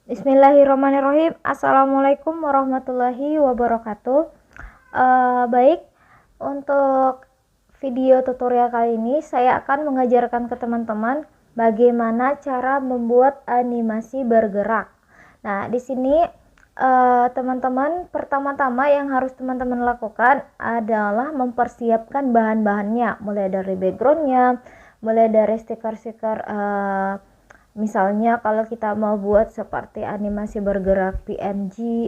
Bismillahirrahmanirrahim. Assalamualaikum warahmatullahi wabarakatuh. Baik, untuk video tutorial kali ini saya akan mengajarkan ke teman-teman bagaimana cara membuat animasi bergerak. Nah, di sini teman-teman, pertama-tama yang harus teman-teman lakukan adalah mempersiapkan bahan-bahannya, mulai dari backgroundnya, mulai dari stiker-stiker. Misalnya kalau kita mau buat seperti animasi bergerak PNG,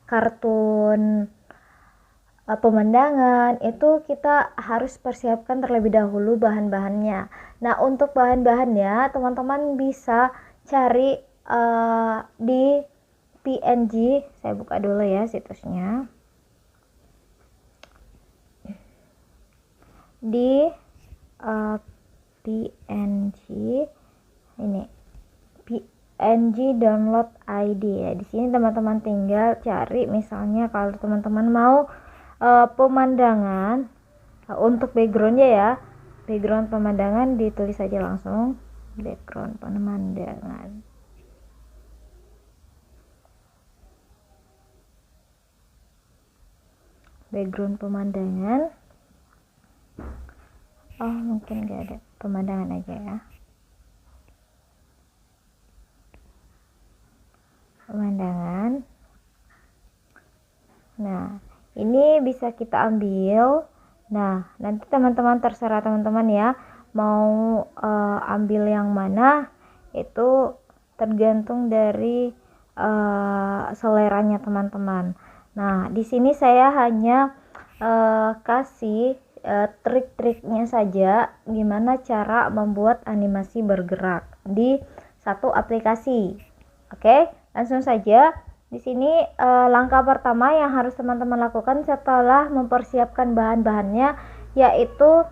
kartun pemandangan, itu kita harus persiapkan terlebih dahulu bahan-bahannya. Nah, untuk bahan-bahannya teman-teman bisa cari di PNG. Saya buka dulu ya situsnya. Di PNG ini, PNG download ID ya. Di sini teman-teman tinggal cari, misalnya kalau teman-teman mau pemandangan untuk backgroundnya ya, background pemandangan ditulis saja langsung background pemandangan. Background pemandangan. Oh, mungkin gak ada, pemandangan aja ya. Pemandangan. Nah, ini bisa kita ambil. Nah, nanti teman-teman terserah teman-teman ya, mau ambil yang mana, itu tergantung dari seleranya teman-teman. Nah, di sini saya hanya kasih trik-triknya saja gimana cara membuat animasi bergerak di satu aplikasi. Oke, langsung saja. Di sini langkah pertama yang harus teman-teman lakukan setelah mempersiapkan bahan-bahannya, yaitu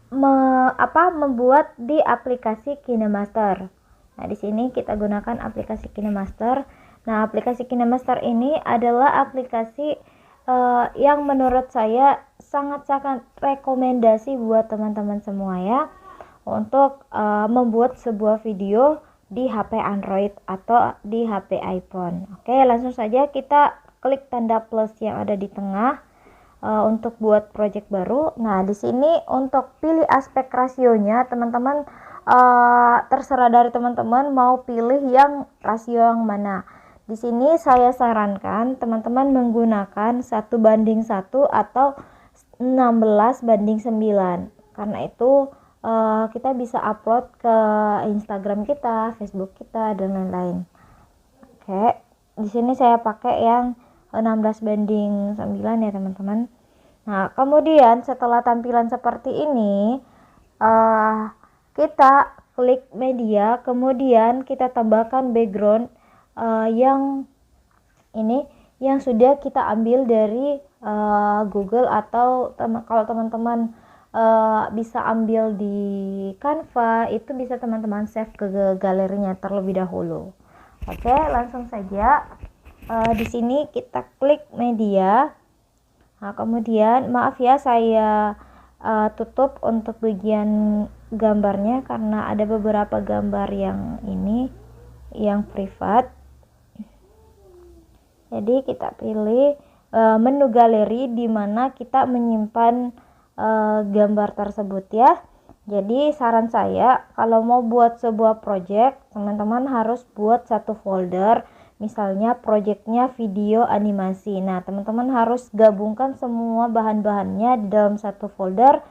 membuat di aplikasi KineMaster. Nah, di sini kita gunakan aplikasi KineMaster. Nah, aplikasi KineMaster ini adalah aplikasi yang menurut saya sangat-sangat rekomendasi buat teman-teman semua ya, untuk membuat sebuah video di HP Android atau di HP iPhone. Oke, langsung saja kita klik tanda plus yang ada di tengah untuk buat project baru. Nah, di sini untuk pilih aspek rasionya, teman-teman terserah dari teman-teman mau pilih yang rasio yang mana. Di sini saya sarankan teman-teman menggunakan 1:1 atau 16:9. Karena itu kita bisa upload ke Instagram kita, Facebook kita, dan lain-lain. Oke, di sini saya pakai yang 16:9 ya teman-teman. Nah, kemudian setelah tampilan seperti ini, kita klik media, kemudian kita tambahkan background yang ini, yang sudah kita ambil dari Google, atau kalau teman-teman bisa ambil di Canva, itu bisa teman-teman save ke galerinya terlebih dahulu. Oke, langsung saja di sini kita klik media. Nah, kemudian maaf ya, saya tutup untuk bagian gambarnya karena ada beberapa gambar yang ini yang privat. Jadi kita pilih menu galeri di mana kita menyimpan gambar tersebut ya. Jadi saran saya, kalau mau buat sebuah project, teman-teman harus buat satu folder. Misalnya projectnya video animasi. Nah, teman-teman harus gabungkan semua bahan-bahannya di dalam satu folder,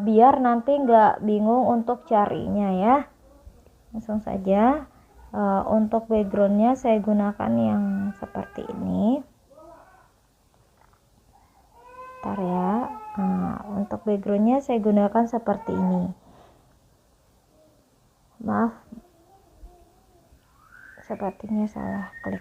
biar nanti nggak bingung untuk carinya ya. Langsung saja. Untuk backgroundnya saya gunakan yang seperti ini. Bentar ya. Untuk backgroundnya saya gunakan seperti ini. Maaf, sepertinya salah klik.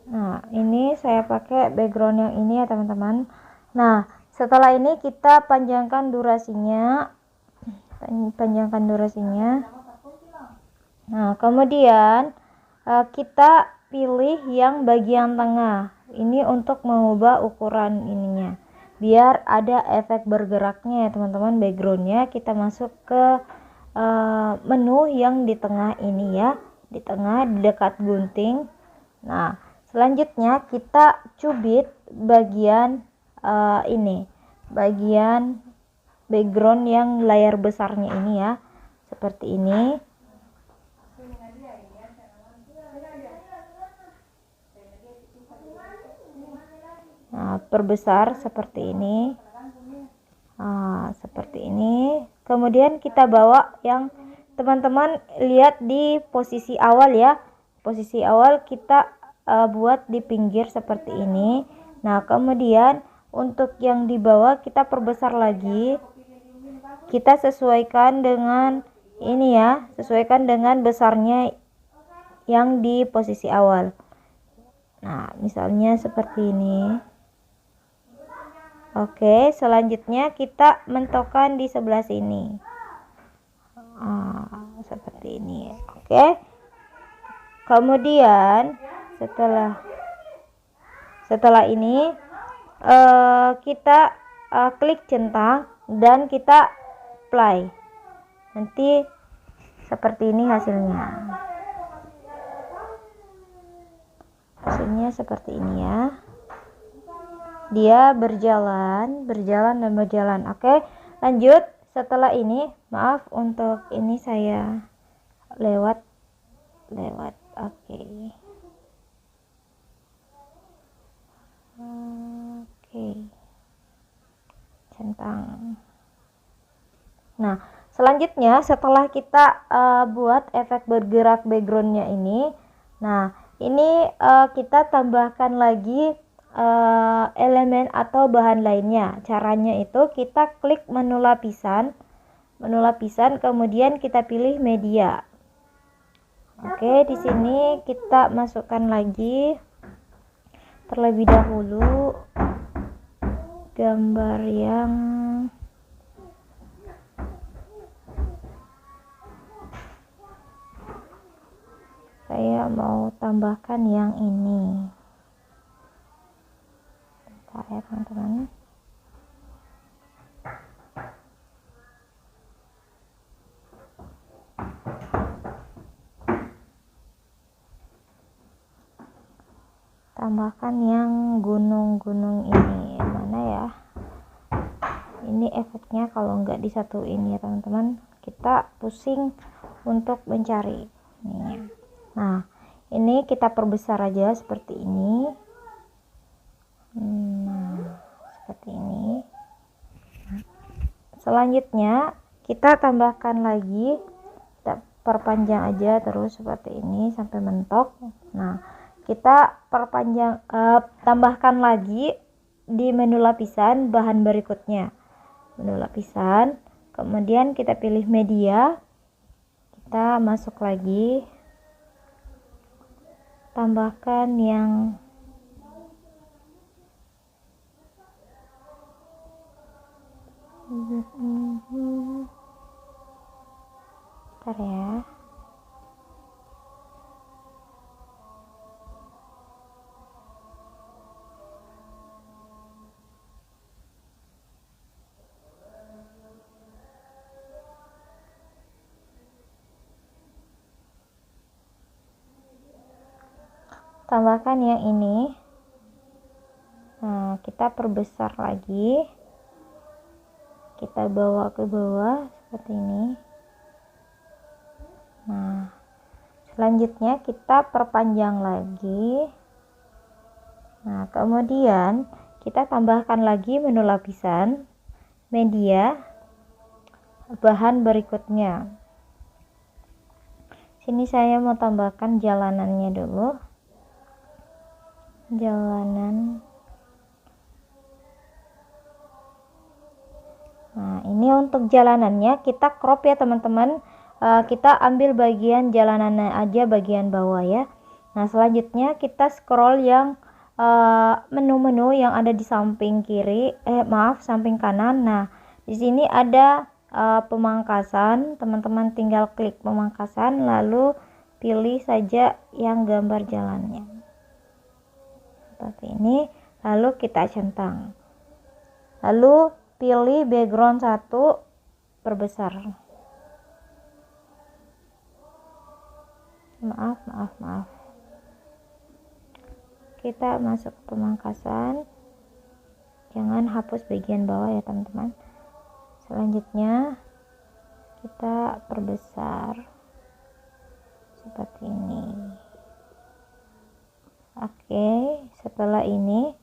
Nah, ini saya pakai background yang ini ya teman-teman. Nah, setelah ini kita panjangkan durasinya. Nah, kemudian kita pilih yang bagian tengah. Ini untuk mengubah ukuran ininya, biar ada efek bergeraknya ya teman-teman. Backgroundnya kita masuk ke menu yang di tengah ini ya, di tengah di dekat gunting. Nah, selanjutnya kita cubit bagian ini, bagian background yang layar besarnya ini ya, seperti ini. Nah, perbesar seperti ini. Seperti ini. Kemudian kita bawa yang teman-teman lihat di posisi awal ya. Posisi awal kita buat di pinggir seperti ini. Nah, kemudian untuk yang di bawah kita perbesar lagi. Kita sesuaikan dengan ini ya, sesuaikan dengan besarnya yang di posisi awal. Nah, misalnya seperti ini. Oke, selanjutnya kita mentokkan di sebelah sini. Seperti ini. Oke. Kemudian setelah ini kita klik centang dan kita play. Nanti seperti ini hasilnya. Hasilnya seperti ini ya. Dia berjalan dan berjalan. Oke, lanjut. Setelah ini, maaf untuk ini saya lewat. Oke. Centang. Nah, selanjutnya setelah kita buat efek bergerak backgroundnya ini, nah ini kita tambahkan lagi elemen atau bahan lainnya. Caranya itu kita klik menu lapisan, kemudian kita pilih media. Oke, di sini kita masukkan lagi terlebih dahulu gambar yang saya mau tambahkan yang ini. Bentar ya teman-teman. Tambahkan yang gunung-gunung ini. Mana ya? Ini efeknya kalau nggak disatuin ya teman-teman. Kita pusing untuk mencari. Nah, ini kita perbesar aja seperti ini. Nah, seperti ini. Selanjutnya kita tambahkan lagi, kita perpanjang aja terus seperti ini sampai mentok. Nah, kita perpanjang, tambahkan lagi di menu lapisan bahan berikutnya. Menu lapisan, kemudian kita pilih media, kita masuk lagi, tambahkan yang bentar ya. Tambahkan yang ini. Nah, kita perbesar lagi, kita bawa ke bawah seperti ini. Nah, selanjutnya kita perpanjang lagi. Nah, kemudian kita tambahkan lagi menu lapisan, media, bahan berikutnya. Sini saya mau tambahkan jalanannya dulu. Jalanan. Nah, ini untuk jalanannya kita crop ya teman-teman. Kita ambil bagian jalanannya aja, bagian bawah ya. Nah, selanjutnya kita scroll yang menu-menu yang ada di samping kiri, samping kanan. Nah, di sini ada pemangkasan. Teman-teman tinggal klik pemangkasan lalu pilih saja yang gambar jalannya. seperti ini, lalu kita centang. Lalu pilih background 1, perbesar. Maaf. Kita masuk ke pemangkasan. Jangan hapus bagian bawah ya teman-teman. Selanjutnya kita perbesar seperti ini. Oke, setelah ini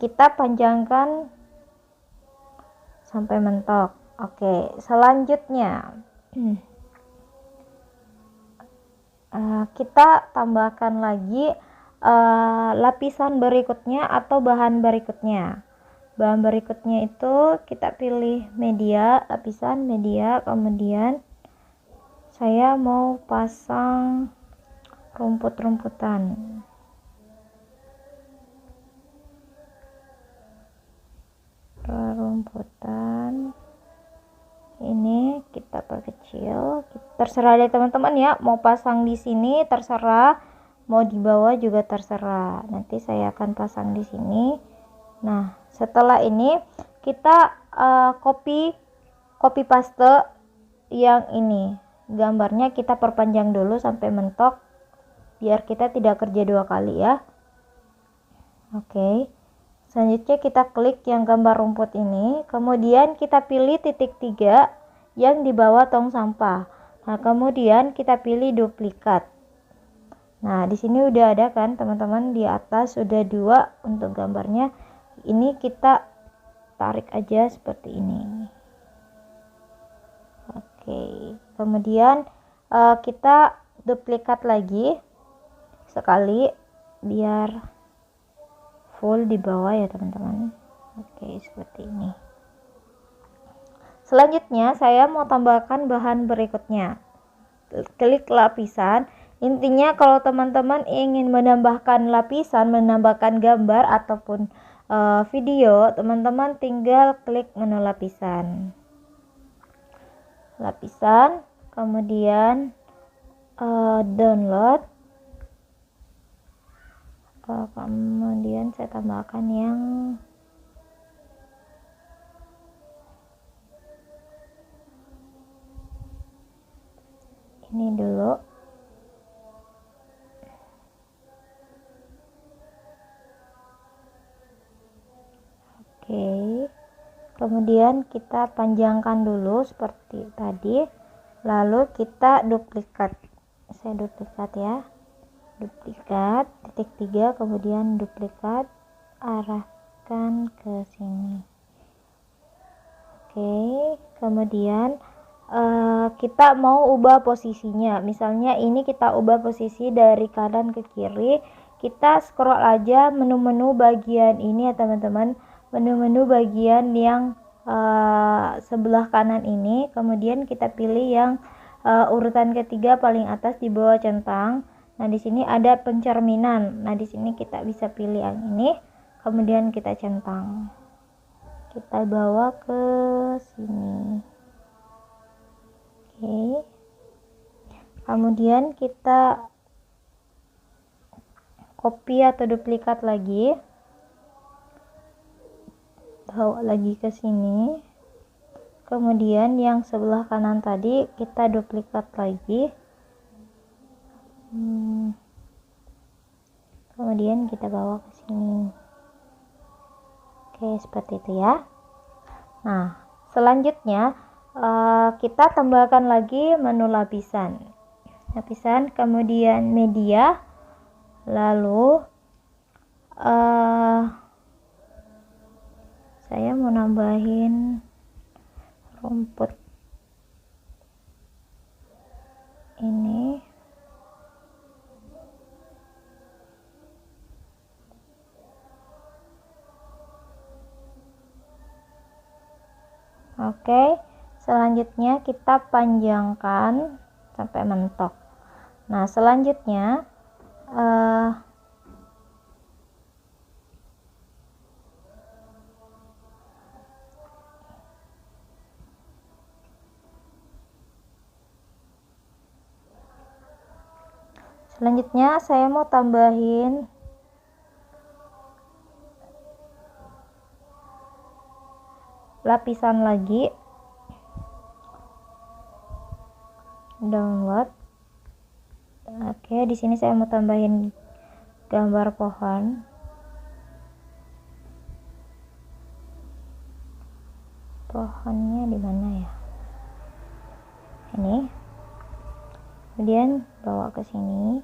kita panjangkan sampai mentok. Oke, selanjutnya kita tambahkan lagi lapisan berikutnya atau bahan berikutnya. Bahan berikutnya itu kita pilih media, lapisan media, kemudian saya mau pasang rumput-rumputan. Ini kita perkecil, terserah deh teman-teman ya, mau pasang di sini terserah, mau di bawah juga terserah. Nanti saya akan pasang di sini. Nah, setelah ini kita copy paste yang ini, gambarnya kita perpanjang dulu sampai mentok biar kita tidak kerja 2 kali ya. Oke. Selanjutnya kita klik yang gambar rumput ini, kemudian kita pilih titik 3 yang di bawah tong sampah. Nah, kemudian kita pilih duplikat. Nah, di sini udah ada kan teman-teman, di atas sudah 2 untuk gambarnya. Ini kita tarik aja seperti ini. Oke, kemudian kita duplikat lagi sekali biar full di bawah ya teman-teman. Oke, seperti ini. Selanjutnya saya mau tambahkan bahan berikutnya. Klik lapisan. Intinya kalau teman-teman ingin menambahkan lapisan, menambahkan gambar ataupun video, teman-teman tinggal klik menu lapisan. Lapisan, kemudian download. Kemudian saya tambahkan yang ini dulu. Oke, kemudian kita panjangkan dulu seperti tadi, lalu kita duplikat. Saya duplikat ya, duplikat titik 3, kemudian duplikat, arahkan ke sini. Oke, kemudian kita mau ubah posisinya. Misalnya ini kita ubah posisi dari kanan ke kiri. Kita scroll aja menu-menu bagian ini ya teman-teman, menu-menu bagian yang sebelah kanan ini, kemudian kita pilih yang urutan ketiga paling atas di bawah centang. Nah, di sini ada pencerminan. Nah, di sini kita bisa pilih yang ini, kemudian kita centang. Kita bawa ke sini. Oke. Kemudian kita copy atau duplikat lagi. Bawa lagi ke sini. Kemudian yang sebelah kanan tadi kita duplikat lagi. Kemudian kita bawa ke sini. Oke, seperti itu ya. Nah, selanjutnya kita tambahkan lagi menu lapisan, kemudian media, lalu saya mau nambahin rumput ini. Oke, selanjutnya kita panjangkan sampai mentok. Nah, selanjutnya saya mau tambahin lapisan lagi, download. Oke, di sini saya mau tambahin gambar pohon. Pohonnya di mana ya? Ini. Kemudian bawa ke sini.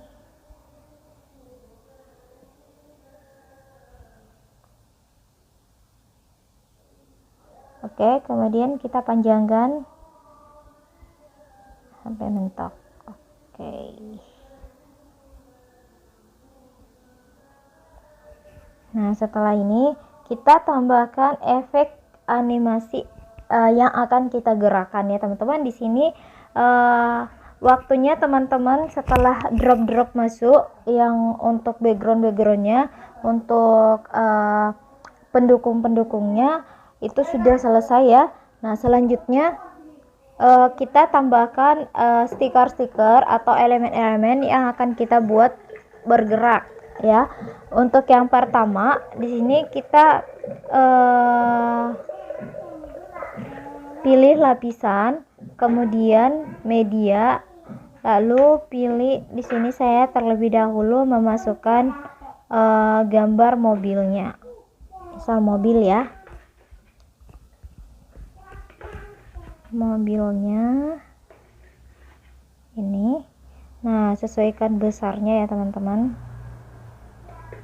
Oke, kemudian kita panjangkan sampai mentok. Oke. Nah, setelah ini kita tambahkan efek animasi yang akan kita gerakkan ya teman-teman. Di sini waktunya teman-teman setelah drop masuk yang untuk backgroundnya, untuk pendukungnya itu sudah selesai ya. Nah, selanjutnya kita tambahkan stiker-stiker atau elemen-elemen yang akan kita buat bergerak ya. Untuk yang pertama di sini kita pilih lapisan, kemudian media, lalu pilih di sini saya terlebih dahulu memasukkan gambar mobilnya, misal mobil ya, mobilnya ini. Nah, sesuaikan besarnya ya teman-teman.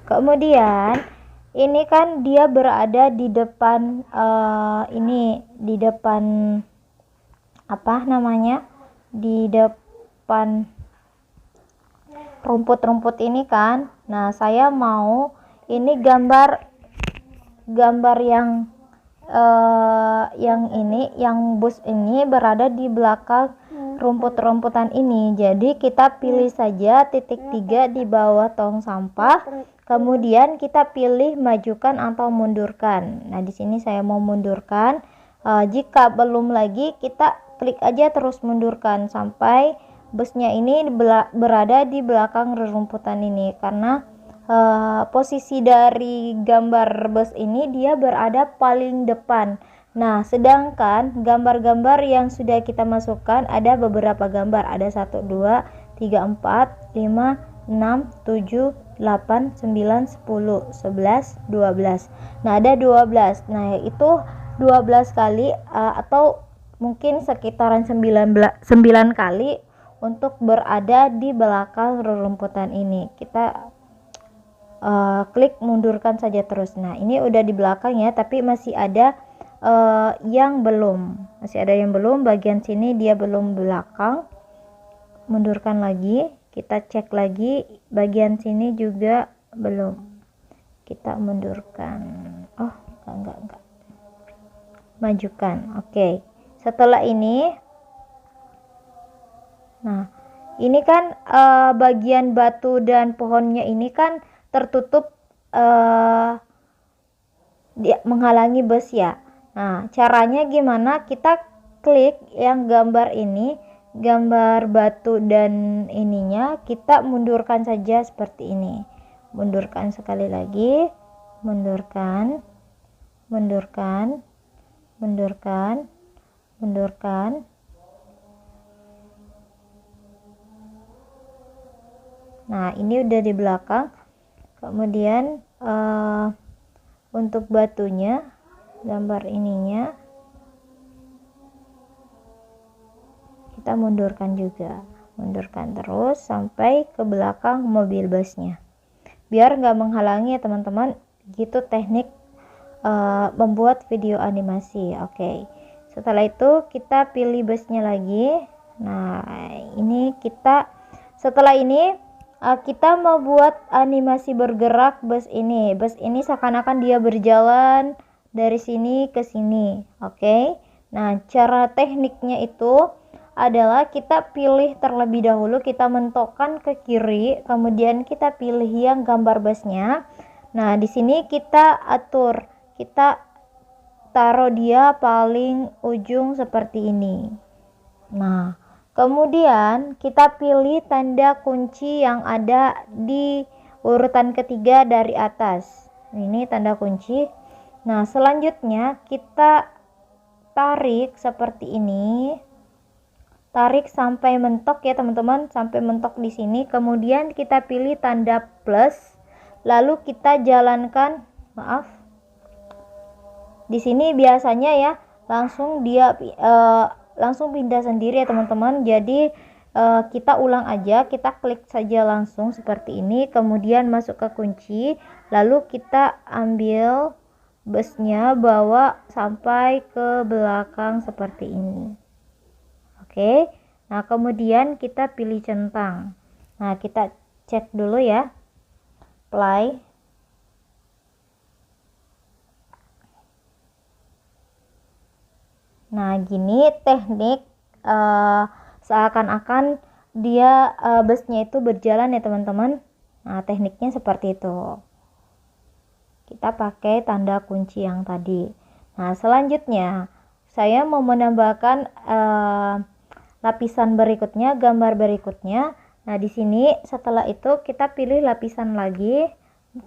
Kemudian ini kan dia berada di depan ini, di depan apa namanya, di depan rumput-rumput ini kan. Nah, saya mau ini gambar yang ini, yang bus ini berada di belakang rumput-rumputan ini. Jadi kita pilih saja titik 3 di bawah tong sampah. Kemudian kita pilih majukan atau mundurkan. Nah, di sini saya mau mundurkan. Jika belum lagi, kita klik aja terus mundurkan sampai busnya ini berada di belakang rerumputan ini, karena posisi dari gambar bus ini dia berada paling depan. Nah, sedangkan gambar-gambar yang sudah kita masukkan ada beberapa gambar, ada 1, 2, 3, 4, 5, 6, 7, 8, 9, 10, 11, 12. Nah, ada 12. Nah, itu 12 kali atau mungkin sekitaran 9 kali untuk berada di belakang rerumputan ini. Kita klik mundurkan saja terus. Nah, ini udah di belakang ya, tapi masih ada yang belum, bagian sini dia belum belakang. Mundurkan lagi, kita cek lagi, bagian sini juga belum, kita mundurkan. Oh, enggak, majukan. Oke. Setelah ini, nah ini kan bagian batu dan pohonnya ini kan tertutup menghalangi bus ya. Nah, caranya gimana? Kita klik yang gambar ini, gambar batu dan ininya, kita mundurkan saja seperti ini. Mundurkan sekali lagi, mundurkan. Nah, ini udah di belakang. Kemudian untuk batunya, gambar ininya kita mundurkan juga, mundurkan terus sampai ke belakang mobil busnya, biar nggak menghalangi ya teman-teman. Gitu teknik membuat video animasi. Oke. Setelah itu kita pilih busnya lagi. Nah, ini setelah ini kita mau buat animasi bergerak bus ini. Bus ini seakan-akan dia berjalan dari sini ke sini. Oke. Nah, cara tekniknya itu adalah kita pilih terlebih dahulu, kita mentokkan ke kiri, kemudian kita pilih yang gambar busnya. Nah, di sini kita atur, kita taruh dia paling ujung seperti ini. Nah, kemudian kita pilih tanda kunci yang ada di urutan ketiga dari atas. Ini tanda kunci. Nah, selanjutnya kita tarik seperti ini, tarik sampai mentok ya teman-teman, sampai mentok di sini. Kemudian kita pilih tanda plus, lalu kita jalankan, maaf, di sini biasanya ya langsung langsung pindah sendiri ya teman-teman. Jadi kita ulang aja, kita klik saja langsung seperti ini, kemudian masuk ke kunci, lalu kita ambil busnya, bawa sampai ke belakang seperti ini. Oke, nah kemudian kita pilih centang. Nah kita cek dulu ya, play. Nah gini teknik seakan-akan dia busnya itu berjalan ya teman-teman. Nah tekniknya seperti itu. Kita pakai tanda kunci yang tadi. Nah selanjutnya saya mau menambahkan lapisan berikutnya, gambar berikutnya. Nah di sini setelah itu kita pilih lapisan lagi,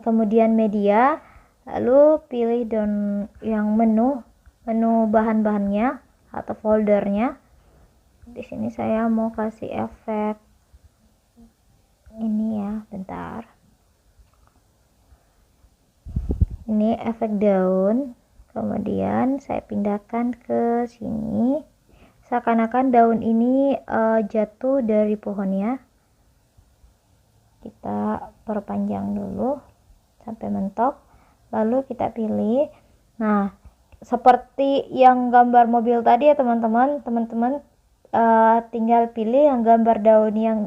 kemudian media, lalu pilih yang menu bahan-bahannya atau foldernya. Di sini saya mau kasih efek ini ya, bentar. Ini efek daun, kemudian saya pindahkan ke sini, seakan-akan daun ini jatuh dari pohonnya. Kita perpanjang dulu sampai mentok, lalu kita pilih. Nah seperti yang gambar mobil tadi ya teman-teman, tinggal pilih yang gambar daun yang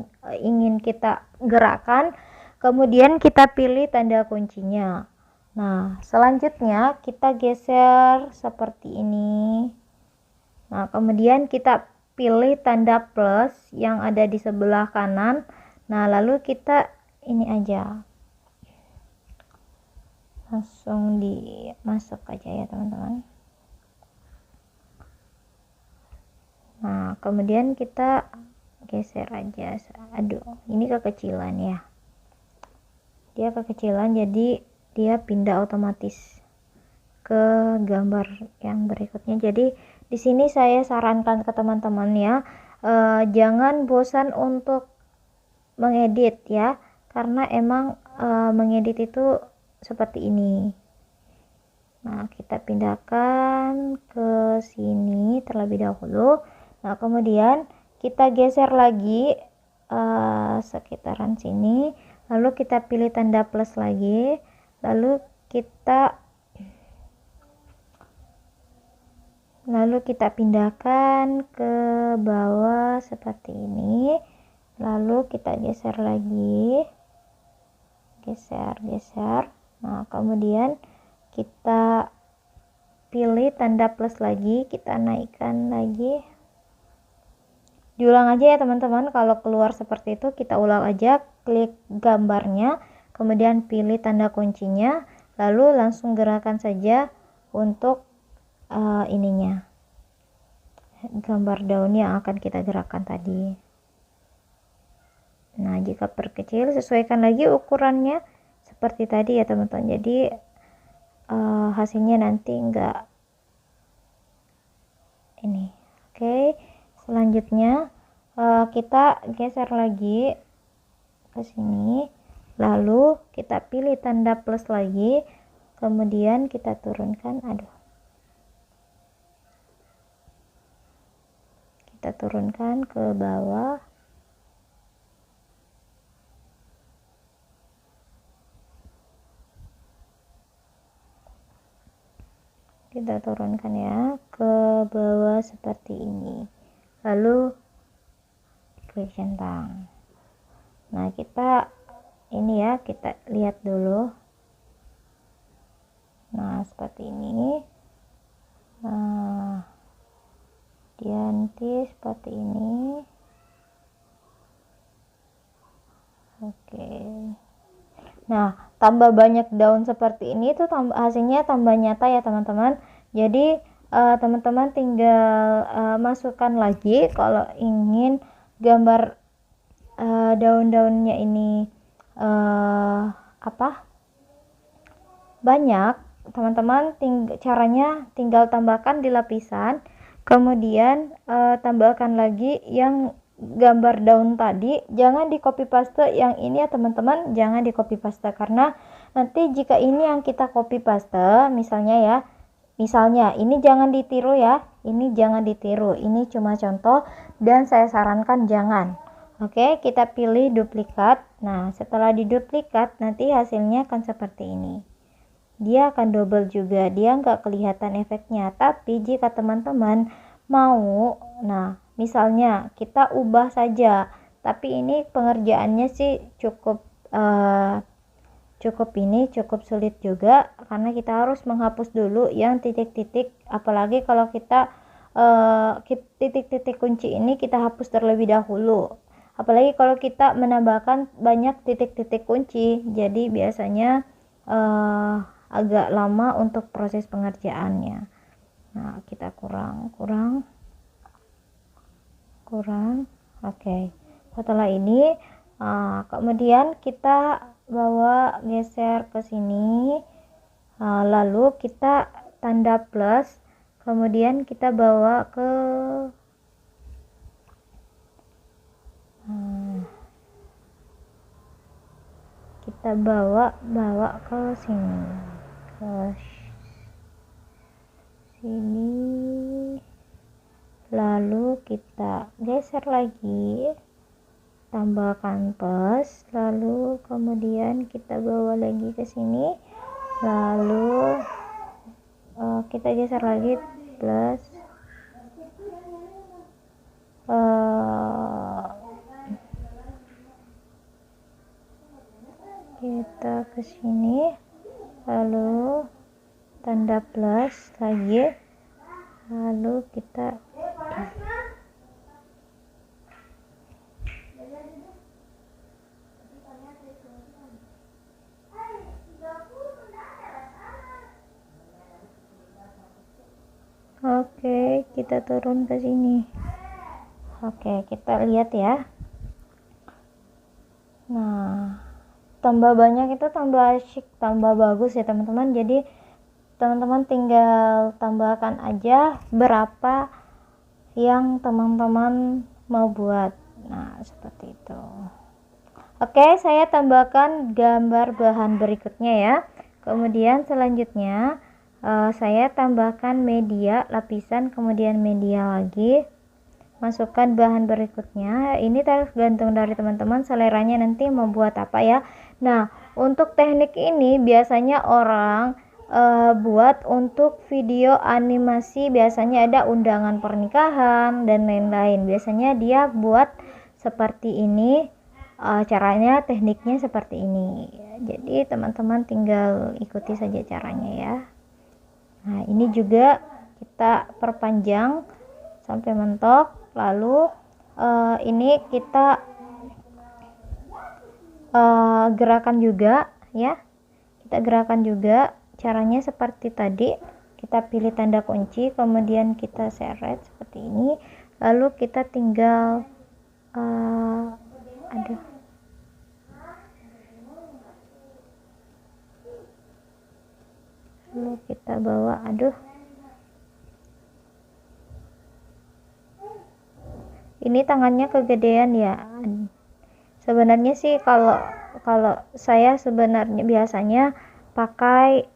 ingin kita gerakkan, kemudian kita pilih tanda kuncinya. Nah selanjutnya kita geser seperti ini. Nah kemudian kita pilih tanda plus yang ada di sebelah kanan. Nah lalu kita ini aja, langsung dimasuk aja ya teman-teman. Nah kemudian kita geser aja. Aduh ini kekecilan ya, dia kekecilan, jadi dia pindah otomatis ke gambar yang berikutnya. Jadi di sini saya sarankan ke teman-teman ya, jangan bosan untuk mengedit ya, karena emang mengedit itu seperti ini. Nah kita pindahkan ke sini terlebih dahulu. Nah kemudian kita geser lagi sekitaran sini, lalu kita pilih tanda plus lagi, lalu kita pindahkan ke bawah seperti ini, lalu kita geser lagi, geser. Nah kemudian kita pilih tanda plus lagi, kita naikkan lagi. Diulang aja ya teman-teman, kalau keluar seperti itu kita ulang aja, klik gambarnya, kemudian pilih tanda kuncinya, lalu langsung gerakan saja untuk ininya, gambar daun yang akan kita gerakkan tadi. Nah jika perkecil, sesuaikan lagi ukurannya seperti tadi ya teman-teman, jadi hasilnya nanti enggak ini. Oke, selanjutnya kita geser lagi ke sini, lalu kita pilih tanda plus lagi, kemudian kita turunkan, kita turunkan ke bawah. Kita turunkan ya ke bawah seperti ini, lalu klik centang. Nah kita ini ya, kita lihat dulu. Nah seperti ini. Nah dia nanti seperti ini. Oke. Nah tambah banyak daun seperti ini tuh hasilnya tambah nyata ya teman-teman. Jadi teman-teman tinggal masukkan lagi kalau ingin gambar daun-daunnya ini banyak, teman-teman caranya tinggal tambahkan di lapisan, Kemudian tambahkan lagi yang gambar daun tadi, jangan di copy paste yang ini ya teman-teman, jangan di copy paste karena nanti jika ini yang kita copy paste misalnya ini jangan ditiru ya, ini jangan ditiru, ini cuma contoh dan saya sarankan jangan. Oke, kita pilih duplikat. Nah, setelah diduplikat nanti hasilnya akan seperti ini. Dia akan double juga, dia nggak kelihatan efeknya. Tapi jika teman-teman mau, nah misalnya kita ubah saja, tapi ini pengerjaannya sih cukup cukup sulit juga karena kita harus menghapus dulu yang titik-titik, apalagi kalau kita titik-titik kunci ini kita hapus terlebih dahulu, apalagi kalau kita menambahkan banyak titik-titik kunci, jadi biasanya agak lama untuk proses pengerjaannya. Nah, kita kurang. Oke. Setelah ini kemudian kita bawa geser ke sini, lalu kita tanda plus, kemudian kita bawa ke ke sini, lalu kita geser lagi, tambahkan plus, lalu kemudian kita bawa lagi ke sini, lalu kita geser lagi plus, kita ke sini, lalu tanda plus lagi, lalu kita oke, kita turun ke sini. Oke, kita lihat ya. Nah, tambah banyak itu tambah asyik, tambah bagus ya teman-teman. Jadi teman-teman tinggal tambahkan aja berapa yang teman-teman mau buat. Nah, seperti itu. Oke, saya tambahkan gambar bahan berikutnya ya. Kemudian selanjutnya saya tambahkan media lapisan, kemudian media lagi, masukkan bahan berikutnya. Ini tergantung dari teman-teman seleranya nanti mau buat apa ya. Nah, untuk teknik ini biasanya orang buat untuk video animasi, biasanya ada undangan pernikahan dan lain-lain, biasanya dia buat seperti ini. Caranya, tekniknya seperti ini. Jadi teman-teman tinggal ikuti saja caranya ya. Nah, ini juga kita perpanjang sampai mentok, lalu ini kita gerakan juga ya, kita gerakan juga. Caranya seperti tadi, kita pilih tanda kunci, kemudian kita seret seperti ini, lalu kita tinggal lalu kita bawa, ini tangannya kegedean ya. Sebenarnya sih kalau saya sebenarnya biasanya pakai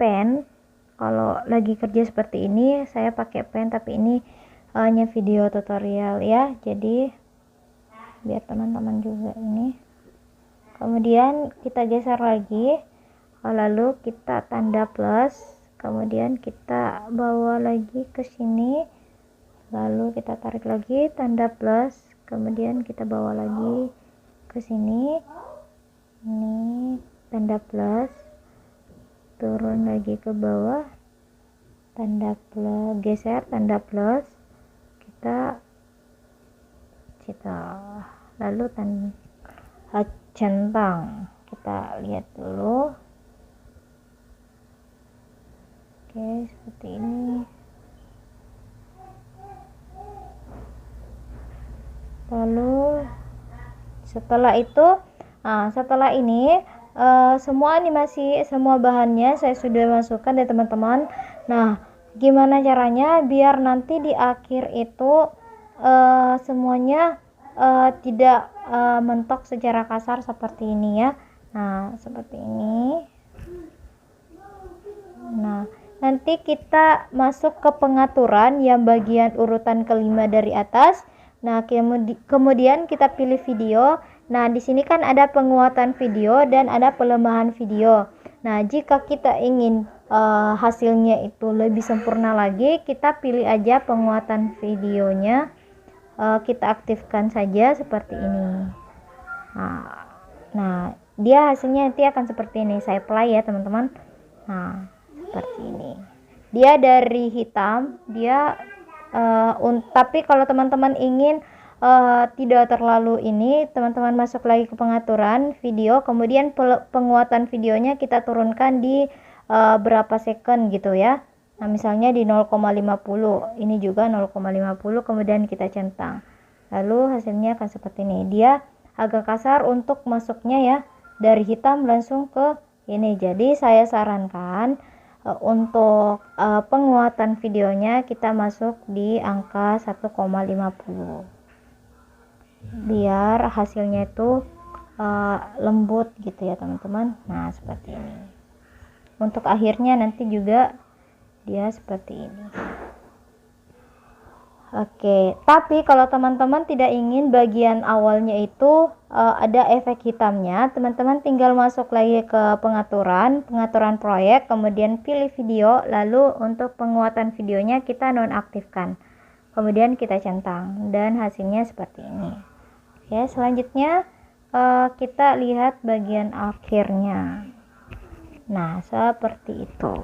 pen. Kalau lagi kerja seperti ini saya pakai pen, tapi ini hanya video tutorial ya, jadi biar teman-teman juga ini. Kemudian kita geser lagi, lalu kita tanda plus, kemudian kita bawa lagi ke sini, lalu kita tarik lagi tanda plus, kemudian kita bawa lagi ke sini, ini tanda plus, turun lagi ke bawah, tanda plus, geser tanda plus, kita lalu centang, kita lihat dulu. Oke, seperti ini. Lalu setelah itu, setelah ini semua animasi, semua bahannya saya sudah masukkan ya teman-teman. Nah, gimana caranya biar nanti di akhir itu semuanya tidak mentok secara kasar seperti ini ya. Nah, seperti ini. Nah, nanti kita masuk ke pengaturan yang bagian urutan kelima dari atas. Nah, kemudian kita pilih video. Nah, di sini kan ada penguatan video dan ada pelemahan video. Nah, jika kita ingin hasilnya itu lebih sempurna lagi, kita pilih aja penguatan videonya. Kita aktifkan saja seperti ini. Nah, dia hasilnya nanti akan seperti ini. Saya play ya, teman-teman. Nah, seperti ini. Dia dari hitam, dia tapi kalau teman-teman ingin tidak terlalu ini, teman-teman masuk lagi ke pengaturan video, kemudian penguatan videonya kita turunkan di berapa second gitu ya. Nah, misalnya di 0,50. Ini juga 0,50, kemudian kita centang. Lalu hasilnya akan seperti ini. Dia agak kasar untuk masuknya ya. Dari hitam langsung ke ini. Jadi saya sarankan untuk penguatan videonya kita masuk di angka 1,50 biar hasilnya itu lembut gitu ya teman-teman. Nah, seperti ini. Untuk akhirnya nanti juga dia seperti ini. Oke, tapi kalau teman-teman tidak ingin bagian awalnya itu ada efek hitamnya, teman-teman tinggal masuk lagi ke pengaturan proyek, kemudian pilih video, lalu untuk penguatan videonya kita nonaktifkan. Kemudian kita centang dan hasilnya seperti ini. Oke, selanjutnya kita lihat bagian akhirnya. Nah, seperti itu.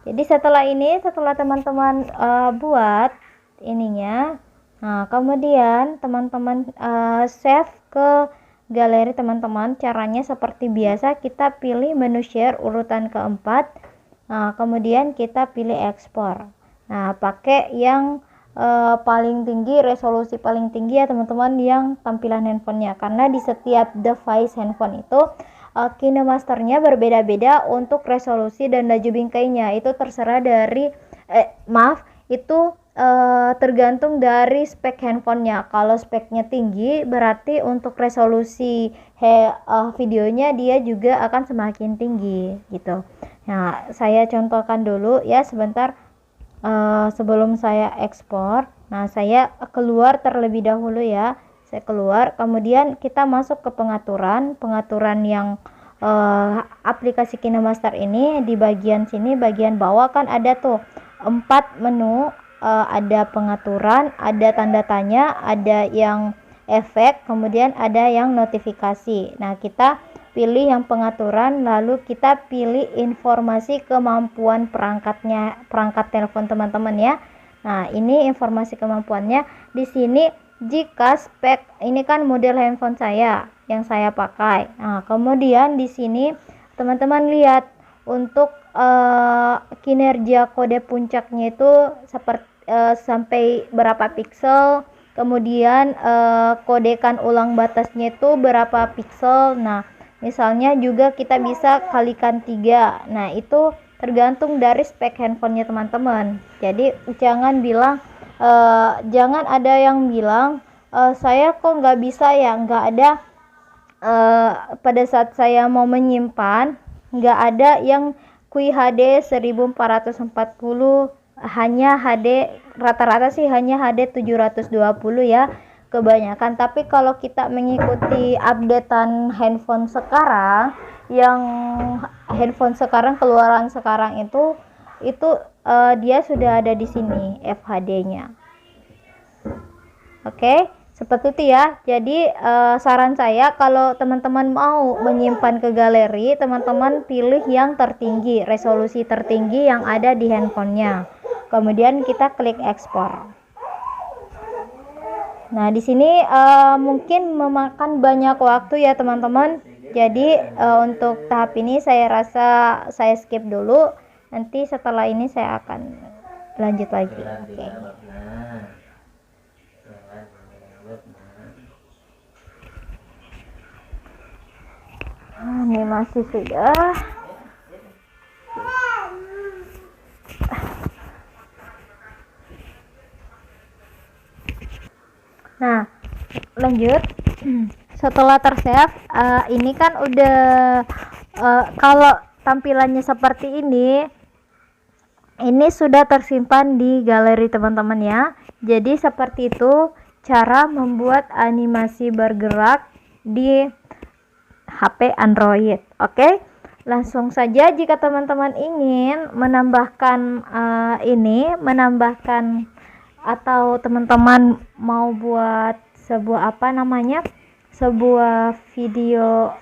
Jadi setelah teman-teman buat ininya, nah kemudian teman-teman save ke galeri teman-teman. Caranya seperti biasa, kita pilih menu share urutan keempat. Nah, kemudian kita pilih ekspor. Nah, pakai yang paling tinggi, resolusi paling tinggi ya teman-teman, yang tampilan handphonenya, karena di setiap device handphone itu KineMasternya berbeda-beda untuk resolusi dan laju bingkainya. Itu terserah dari itu tergantung dari spek handphonenya. Kalau speknya tinggi berarti untuk resolusi videonya dia juga akan semakin tinggi gitu. Nah, saya contohkan dulu ya sebentar sebelum saya ekspor. Nah, saya keluar terlebih dahulu ya. Saya keluar, kemudian kita masuk ke pengaturan yang aplikasi KineMaster ini. Di bagian sini, bagian bawah kan ada tuh 4 menu, ada pengaturan, ada tanda tanya, ada yang efek, kemudian ada yang notifikasi. Nah, kita pilih yang pengaturan, lalu kita pilih informasi kemampuan perangkat telepon teman-teman ya. Nah, ini informasi kemampuannya. Di sini jika spek, ini kan model handphone saya yang saya pakai. Nah, kemudian di sini teman-teman lihat untuk kinerja kode puncaknya itu seperti sampai berapa piksel, kemudian kodekan ulang batasnya itu berapa piksel. Nah, misalnya juga kita bisa kalikan 3. Nah, itu tergantung dari spek handphonenya teman-teman. Jadi jangan ada yang bilang saya kok nggak bisa ya, nggak ada pada saat saya mau menyimpan nggak ada yang QHD 1440, hanya HD, rata-rata sih hanya HD 720 ya kebanyakan. Tapi kalau kita mengikuti updatean handphone sekarang, yang handphone sekarang keluaran sekarang itu dia sudah ada di sini FHD-nya. Oke, seperti itu ya. Jadi saran saya kalau teman-teman mau menyimpan ke galeri, teman-teman pilih yang tertinggi, resolusi tertinggi yang ada di handphonenya. Kemudian kita klik ekspor. Nah, di sini mungkin memakan banyak waktu ya teman-teman. Jadi untuk tahap ini saya rasa saya skip dulu. Nanti setelah ini saya akan lanjut lagi. Oke. Ini masih sudah. Nah, lanjut. Setelah tersave, ini kan udah kalau tampilannya seperti ini sudah tersimpan di galeri teman-teman ya. Jadi seperti itu cara membuat animasi bergerak di HP Android. Oke, langsung saja jika teman-teman ingin menambahkan atau teman-teman mau buat sebuah video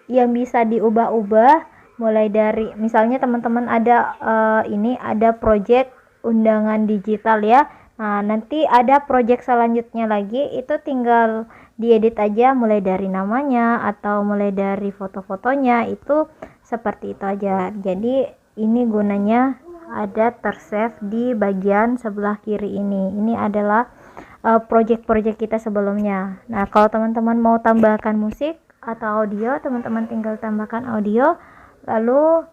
yang bisa diubah-ubah, mulai dari misalnya teman-teman ada project undangan digital ya. Nah, nanti ada project selanjutnya lagi, itu tinggal diedit aja, mulai dari namanya atau mulai dari foto-fotonya, itu seperti itu aja. Jadi ini gunanya ada tersave di bagian sebelah kiri ini. Ini adalah project-project kita sebelumnya. Nah, kalau teman-teman mau tambahkan musik atau audio, teman-teman tinggal tambahkan audio, lalu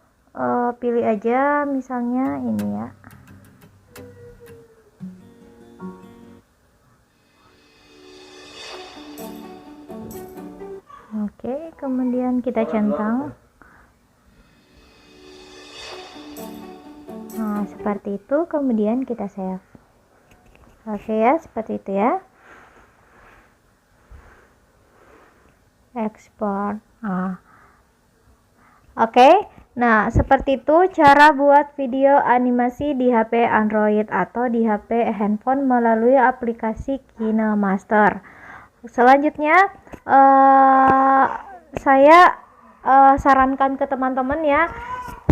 pilih aja misalnya ini ya. Oke, kemudian kita centang. Nah, seperti itu, kemudian kita save. Oke ya, seperti itu ya. Export. Oke, nah seperti itu cara buat video animasi di HP Android atau di HP handphone melalui aplikasi KineMaster. Selanjutnya saya sarankan ke teman-teman ya,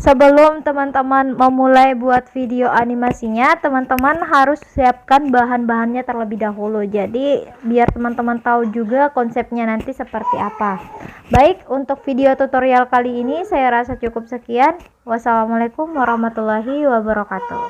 sebelum teman-teman memulai buat video animasinya, teman-teman harus siapkan bahan-bahannya terlebih dahulu. Jadi biar teman-teman tahu juga konsepnya nanti seperti apa. Baik, untuk video tutorial kali ini saya rasa cukup sekian. Wassalamualaikum warahmatullahi wabarakatuh.